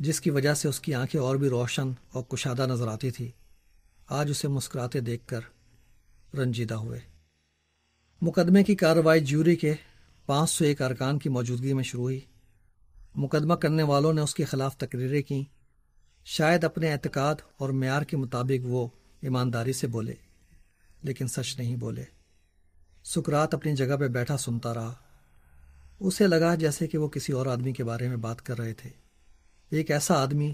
جس کی وجہ سے اس کی آنکھیں اور بھی روشن اور کشادہ نظر آتی تھی، آج اسے مسکراتے دیکھ کر رنجیدہ ہوئے۔ مقدمے کی کارروائی جیوری کے 501 ارکان کی موجودگی میں شروع ہوئی۔ مقدمہ کرنے والوں نے اس کے خلاف تقریریں کیں۔ شاید اپنے اعتقاد اور معیار کے مطابق وہ ایمانداری سے بولے، لیکن سچ نہیں بولے۔ سقراط اپنی جگہ پہ بیٹھا سنتا رہا۔ اسے لگا جیسے کہ وہ کسی اور آدمی کے بارے میں بات کر رہے تھے، ایک ایسا آدمی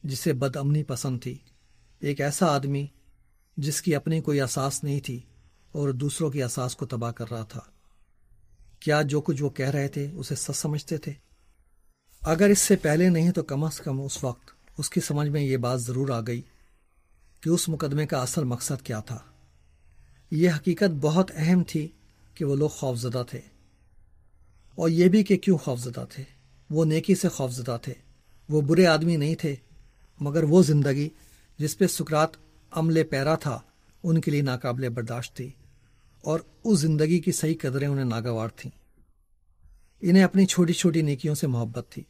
جسے بد امنی پسند تھی، ایک ایسا آدمی جس کی اپنی کوئی اساس نہیں تھی اور دوسروں کی اساس کو تباہ کر رہا تھا۔ کیا جو کچھ وہ کہہ رہے تھے اسے سچ سمجھتے تھے؟ اگر اس سے پہلے نہیں تو کم از کم اس وقت اس کی سمجھ میں یہ بات ضرور آ گئی کہ اس مقدمے کا اصل مقصد کیا تھا۔ یہ حقیقت بہت اہم تھی کہ وہ لوگ خوفزدہ تھے، اور یہ بھی کہ کیوں خوفزدہ تھے۔ وہ نیکی سے خوفزدہ تھے، وہ برے آدمی نہیں تھے، مگر وہ زندگی جس پہ سقراط عمل پیرا تھا ان کے لیے ناقابل برداشت تھی، اور اس زندگی کی صحیح قدریں انہیں ناگوار تھیں۔ انہیں اپنی چھوٹی چھوٹی نیکیوں سے محبت تھی،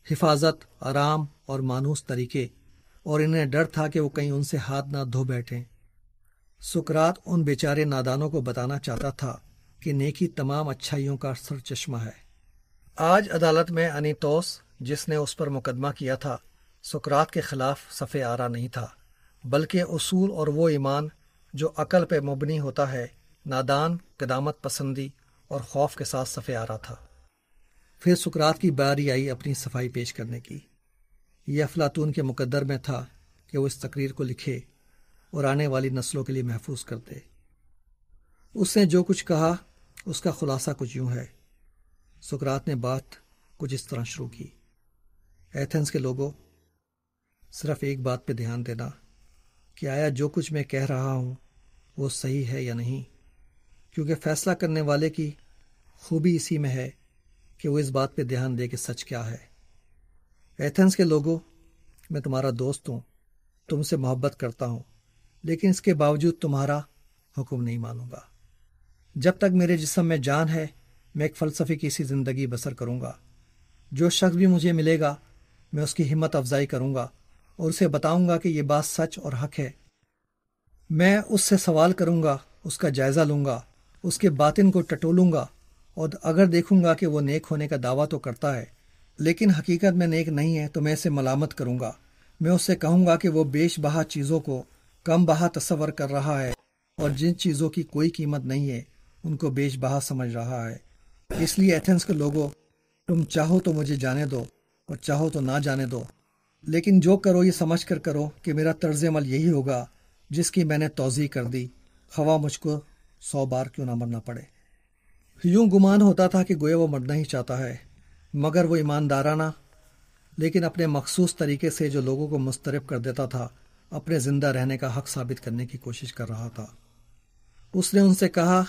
حفاظت، آرام اور مانوس طریقے، اور انہیں ڈر تھا کہ وہ کہیں ان سے ہاتھ نہ دھو بیٹھیں۔ سقراط ان بیچارے نادانوں کو بتانا چاہتا تھا کہ نیکی تمام اچھائیوں کا سر چشمہ ہے۔ آج عدالت میں انیتوس، جس نے اس پر مقدمہ کیا تھا، سقراط کے خلاف صف آرا نہیں تھا، بلکہ اصول اور وہ ایمان جو عقل پہ مبنی ہوتا ہے، نادان، قدامت پسندی اور خوف کے ساتھ صف آرا تھا۔ پھر سقراط کی باری آئی اپنی صفائی پیش کرنے کی۔ یہ افلاطون کے مقدر میں تھا کہ وہ اس تقریر کو لکھے اور آنے والی نسلوں کے لیے محفوظ کر دے۔ اس نے جو کچھ کہا اس کا خلاصہ کچھ یوں ہے۔ سقراط نے بات کچھ اس طرح شروع کی: ایتھنز کے لوگوں، صرف ایک بات پہ دھیان دینا کہ آیا جو کچھ میں کہہ رہا ہوں وہ صحیح ہے یا نہیں، کیونکہ فیصلہ کرنے والے کی خوبی اسی میں ہے کہ وہ اس بات پہ دھیان دے کہ سچ کیا ہے۔ ایتھنز کے لوگوں، میں تمہارا دوست ہوں، تم سے محبت کرتا ہوں، لیکن اس کے باوجود تمہارا حکم نہیں مانوں گا۔ جب تک میرے جسم میں جان ہے میں ایک فلسفے کی سی زندگی بسر کروں گا۔ جو شخص بھی مجھے ملے گا میں اس کی ہمت افزائی کروں گا اور اسے بتاؤں گا کہ یہ بات سچ اور حق ہے۔ میں اس سے سوال کروں گا، اس کا جائزہ لوں گا، اس کے باطن کو ٹٹولوں گا، اور اگر دیکھوں گا کہ وہ نیک ہونے کا دعویٰ تو کرتا ہے لیکن حقیقت میں نیک نہیں ہے تو میں اسے ملامت کروں گا۔ میں اس سے کہوں گا کہ وہ بیش بہا چیزوں کو کم بہا تصور کر رہا ہے، اور جن چیزوں کی کوئی قیمت نہیں ہے ان کو بیش بہا سمجھ رہا ہے۔ اس لیے ایتھنز کے لوگوں، تم چاہو تو مجھے جانے دو اور چاہو تو نہ جانے دو، لیکن جو کرو یہ سمجھ کر کرو کہ میرا طرز عمل یہی ہوگا جس کی میں نے توضیح کر دی، خواہ مجھ کو 100 بار کیوں نہ مرنا پڑے۔ یوں گمان ہوتا تھا کہ گویا وہ مرنا ہی چاہتا ہے، مگر وہ ایماندارانہ لیکن اپنے مخصوص طریقے سے جو لوگوں کو مضطرب کر دیتا تھا اپنے زندہ رہنے کا حق ثابت کرنے کی کوشش کر رہا تھا۔ اس نے ان سے کہا،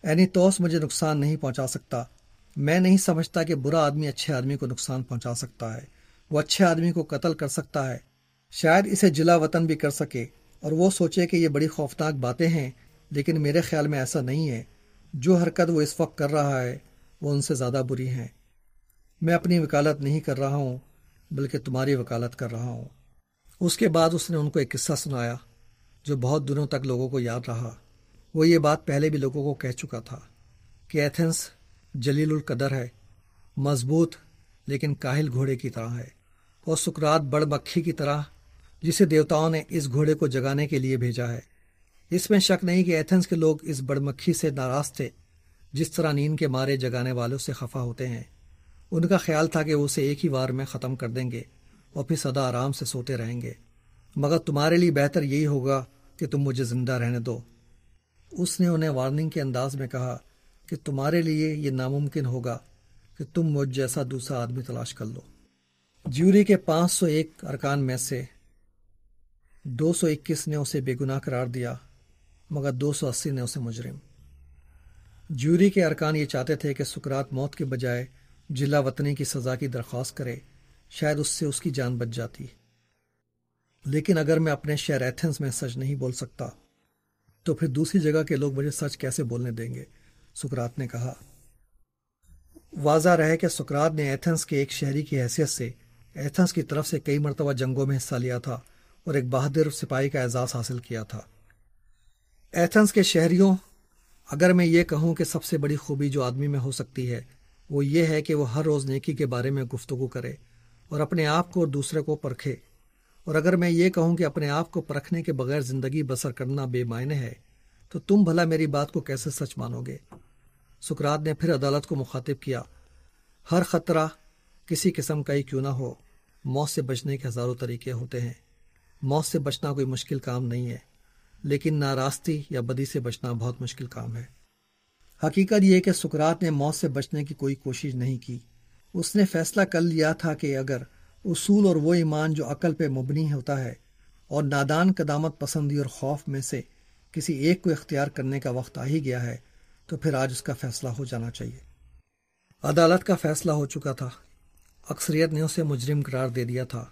اینیتوس مجھے نقصان نہیں پہنچا سکتا۔ میں نہیں سمجھتا کہ برا آدمی اچھے آدمی کو نقصان پہنچا سکتا ہے۔ وہ اچھے آدمی کو قتل کر سکتا ہے، شاید اسے جلا وطن بھی کر سکے، اور وہ سوچے کہ یہ بڑی خوفناک باتیں ہیں، لیکن میرے خیال میں ایسا نہیں ہے۔ جو حرکت وہ اس وقت کر رہا ہے وہ ان سے زیادہ بری ہیں۔ میں اپنی وکالت نہیں کر رہا ہوں بلکہ تمہاری وکالت کر رہا ہوں۔ اس کے بعد اس نے ان کو ایک قصہ سنایا جو بہت دنوں تک لوگوں کو یاد رہا۔ وہ یہ بات پہلے بھی لوگوں کو کہہ چکا تھا کہ ایتھنز جلیل القدر ہے، مضبوط لیکن کاہل گھوڑے کی طرح ہے، اور سقراط بڑ مکھی کی طرح جسے دیوتاؤں نے اس گھوڑے کو جگانے کے لیے بھیجا ہے۔ اس میں شک نہیں کہ ایتھنز کے لوگ اس بڑ مکھی سے ناراض تھے، جس طرح نیند کے مارے جگانے والوں سے خفا ہوتے ہیں۔ ان کا خیال تھا کہ وہ اسے ایک ہی وار میں ختم کر دیں گے اور پھر سدا آرام سے سوتے رہیں گے، مگر تمہارے لیے بہتر یہی ہوگا کہ تم مجھے زندہ رہنے دو۔ اس نے انہیں وارننگ کے انداز میں کہا کہ تمہارے لیے یہ ناممکن ہوگا کہ تم مجھ جیسا دوسرا آدمی تلاش کر لو۔ جیوری کے 501 ارکان میں سے 221 نے اسے بے گناہ قرار دیا، مگر 280 نے اسے مجرم۔ جیوری کے ارکان یہ چاہتے تھے کہ سقراط موت کے بجائے جلا وطنی کی سزا کی درخواست کرے، شاید اس سے اس کی جان بچ جاتی۔ لیکن اگر میں اپنے شہر ایتھنز میں سچ نہیں بول سکتا تو پھر دوسری جگہ کے لوگ مجھے سچ کیسے بولنے دیں گے؟ سقراط نے کہا۔ واضح رہے کہ سقراط نے ایتھنز کے ایک شہری کی حیثیت سے ایتھنز کی طرف سے کئی مرتبہ جنگوں میں حصہ لیا تھا اور ایک بہادر سپاہی کا اعزاز حاصل کیا تھا۔ ایتھنز کے شہریوں، اگر میں یہ کہوں کہ سب سے بڑی خوبی جو آدمی میں ہو سکتی ہے وہ یہ ہے کہ وہ ہر روز نیکی کے بارے میں گفتگو کرے اور اپنے آپ کو اور دوسرے کو پرکھے، اور اگر میں یہ کہوں کہ اپنے آپ کو پرکھنے کے بغیر زندگی بسر کرنا بے معنی ہے، تو تم بھلا میری بات کو کیسے سچ مانو گے؟ سقراط نے پھر عدالت کو مخاطب کیا، ہر خطرہ کسی قسم کا ہی کیوں نہ ہو، موت سے بچنے کے ہزاروں طریقے ہوتے ہیں۔ موت سے بچنا کوئی مشکل کام نہیں ہے، لیکن ناراستی یا بدی سے بچنا بہت مشکل کام ہے۔ حقیقت یہ کہ سقراط نے موت سے بچنے کی کوئی کوشش نہیں کی۔ اس نے فیصلہ کر لیا تھا کہ اگر اصول اور وہ ایمان جو عقل پہ مبنی ہوتا ہے اور نادان قدامت پسندی اور خوف میں سے کسی ایک کو اختیار کرنے کا وقت آ ہی گیا ہے، تو پھر آج اس کا فیصلہ ہو جانا چاہیے۔ عدالت کا فیصلہ ہو چکا تھا۔ اکثریت نے اسے مجرم قرار دے دیا تھا،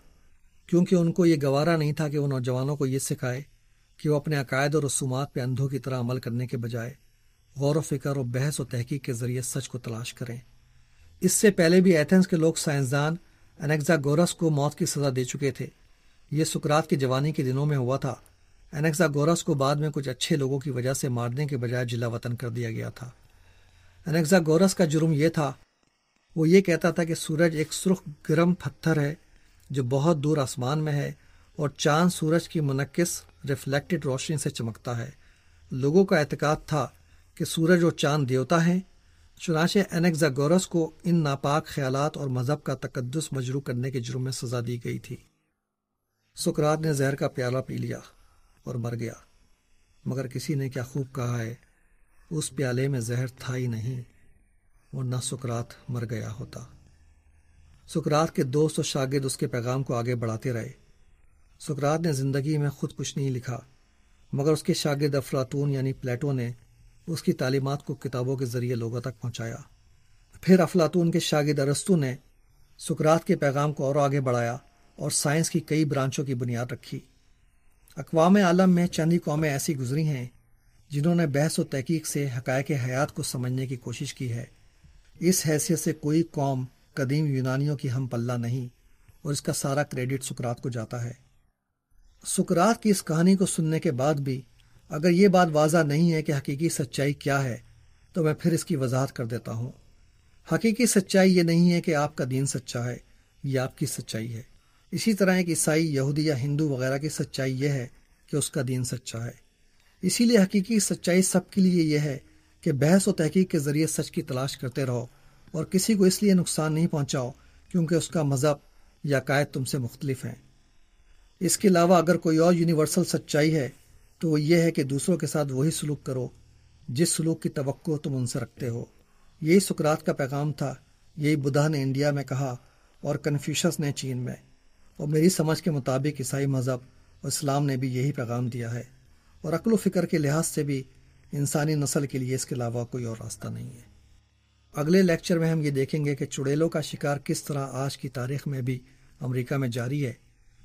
کیونکہ ان کو یہ گوارا نہیں تھا کہ وہ نوجوانوں کو یہ سکھائے کہ وہ اپنے عقائد اور رسومات پہ اندھوں کی طرح عمل کرنے کے بجائے غور و فکر اور بحث و تحقیق کے ذریعے سچ کو تلاش کریں۔ اس سے پہلے بھی ایتھنز کے لوگ سائنسدان انیکزاگورس کو موت کی سزا دے چکے تھے۔ یہ سقراط کی جوانی کے دنوں میں ہوا تھا۔ انیکزاگورس کو بعد میں کچھ اچھے لوگوں کی وجہ سے مارنے کے بجائے جلا وطن کر دیا گیا تھا۔ انیکزاگورس کا جرم یہ تھا، وہ یہ کہتا تھا کہ سورج ایک سرخ گرم پتھر ہے جو بہت دور آسمان میں ہے اور چاند سورج کی منعکس ریفلیکٹڈ روشنی سے چمکتا ہے۔ لوگوں کا اعتقاد تھا کہ سورج اور چاند دیوتا ہیں، چنانچہ انیکزاگورس کو ان ناپاک خیالات اور مذہب کا تقدس مجروح کرنے کے جرم میں سزا دی گئی تھی۔ سقراط نے زہر کا پیالہ پی لیا اور مر گیا، مگر کسی نے کیا خوب کہا ہے، اس پیالے میں زہر تھا ہی نہیں، ورنہ سقراط مر گیا ہوتا۔ سقراط کے دوست اور شاگرد اس کے پیغام کو آگے بڑھاتے رہے۔ سقراط نے زندگی میں خود کچھ نہیں لکھا، مگر اس کے شاگرد افلاطون یعنی پلیٹو نے اس کی تعلیمات کو کتابوں کے ذریعے لوگوں تک پہنچایا۔ پھر افلاطون کے شاگرد ارسطو نے سقراط کے پیغام کو اور آگے بڑھایا اور سائنس کی کئی برانچوں کی بنیاد رکھی۔ اقوام عالم میں چند ہی قومیں ایسی گزری ہیں جنہوں نے بحث و تحقیق سے حقائق حیات کو سمجھنے کی کوشش کی ہے۔ اس حیثیت سے کوئی قوم قدیم یونانیوں کی ہم پلہ نہیں، اور اس کا سارا کریڈٹ سقراط کو جاتا ہے۔ سقراط کی اس کہانی کو سننے کے بعد بھی اگر یہ بات واضح نہیں ہے کہ حقیقی سچائی کیا ہے، تو میں پھر اس کی وضاحت کر دیتا ہوں۔ حقیقی سچائی یہ نہیں ہے کہ آپ کا دین سچا ہے، یہ آپ کی سچائی ہے۔ اسی طرح ایک عیسائی، یہودی یا ہندو وغیرہ کی سچائی یہ ہے کہ اس کا دین سچا ہے۔ اسی لیے حقیقی سچائی سب کے لیے یہ ہے کہ بحث و تحقیق کے ذریعے سچ کی تلاش کرتے رہو اور کسی کو اس لیے نقصان نہیں پہنچاؤ کیونکہ اس کا مذہب یا عقائد تم سے مختلف ہیں۔ اس کے علاوہ اگر کوئی اور یونیورسل سچائی ہے تو وہ یہ ہے کہ دوسروں کے ساتھ وہی سلوک کرو جس سلوک کی توقع تم ان سے رکھتے ہو۔ یہی سقراط کا پیغام تھا، یہی بدھا نے انڈیا میں کہا اور کنفیوشس نے چین میں، اور میری سمجھ کے مطابق عیسائی مذہب اور اسلام نے بھی یہی پیغام دیا ہے، اور عقل و فکر کے لحاظ سے بھی انسانی نسل کے لیے اس کے علاوہ کوئی اور راستہ نہیں ہے۔ اگلے لیکچر میں ہم یہ دیکھیں گے کہ چڑیلوں کا شکار کس طرح آج کی تاریخ میں بھی امریکہ میں جاری ہے،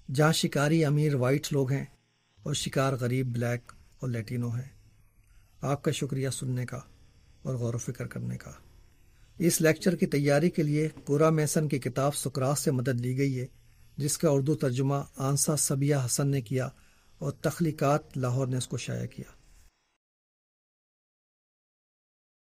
جہاں شکاری امیر وائٹ لوگ ہیں اور شکار غریب بلیک اور لیٹینو ہیں۔ آپ کا شکریہ سننے کا اور غور و فکر کرنے کا۔ اس لیکچر کی تیاری کے لیے کورا میسن کی کتاب سقراط سے مدد لی گئی ہے، جس کا اردو ترجمہ آنسا سبیہ حسن نے کیا اور تخلیقات لاہور نے اس کو شائع کیا۔